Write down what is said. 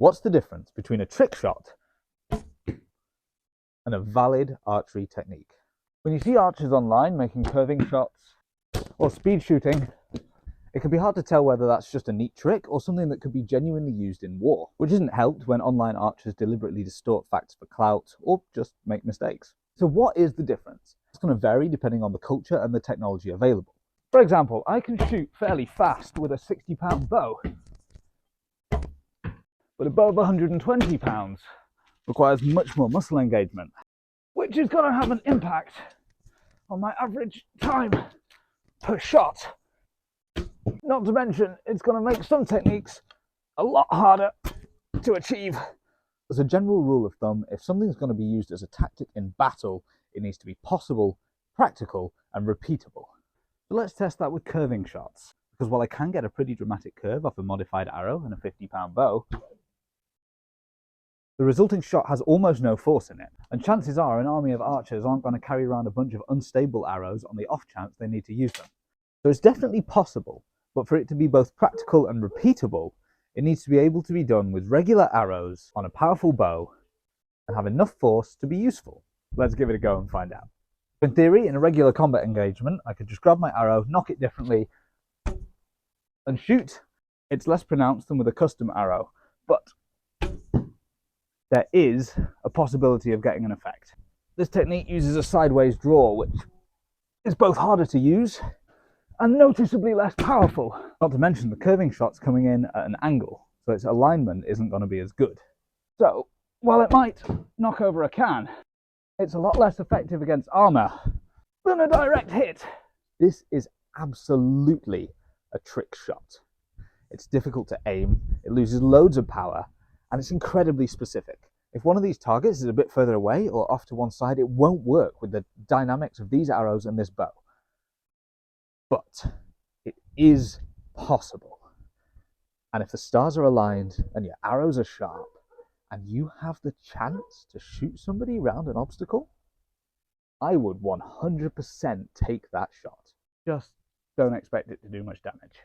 What's the difference between a trick shot and a valid archery technique? When you see archers online making curving shots or speed shooting, it can be hard to tell whether that's just a neat trick or something that could be genuinely used in war, which isn't helped when online archers deliberately distort facts for clout or just make mistakes. So what is the difference? It's going to vary depending on the culture and the technology available. For example, I can shoot fairly fast with a 60-pound bow, but a bow of 120 pounds requires much more muscle engagement, which is going to have an impact on my average time per shot. Not to mention, it's going to make some techniques a lot harder to achieve. As a general rule of thumb, if something's going to be used as a tactic in battle, it needs to be possible, practical, and repeatable. So let's test that with curving shots, because while I can get a pretty dramatic curve off a modified arrow and a 50-pound bow, the resulting shot has almost no force in it, and chances are an army of archers aren't going to carry around a bunch of unstable arrows on the off chance they need to use them. So it's definitely possible, but for it to be both practical and repeatable, it needs to be able to be done with regular arrows on a powerful bow and have enough force to be useful. Let's give it a go and find out. In theory, in a regular combat engagement, I could just grab my arrow, knock it differently, and shoot. It's less pronounced than with a custom arrow, but there is a possibility of getting an effect. This technique uses a sideways draw, which is both harder to use and noticeably less powerful. Not to mention the curving shot's coming in at an angle, so its alignment isn't going to be as good. So, while it might knock over a can, it's a lot less effective against armor than a direct hit. This is absolutely a trick shot. It's difficult to aim, it loses loads of power, and it's incredibly specific. If one of these targets is a bit further away or off to one side, it won't work with the dynamics of these arrows and this bow. But it is possible. And if the stars are aligned and your arrows are sharp and you have the chance to shoot somebody around an obstacle, I would 100% take that shot. Just don't expect it to do much damage.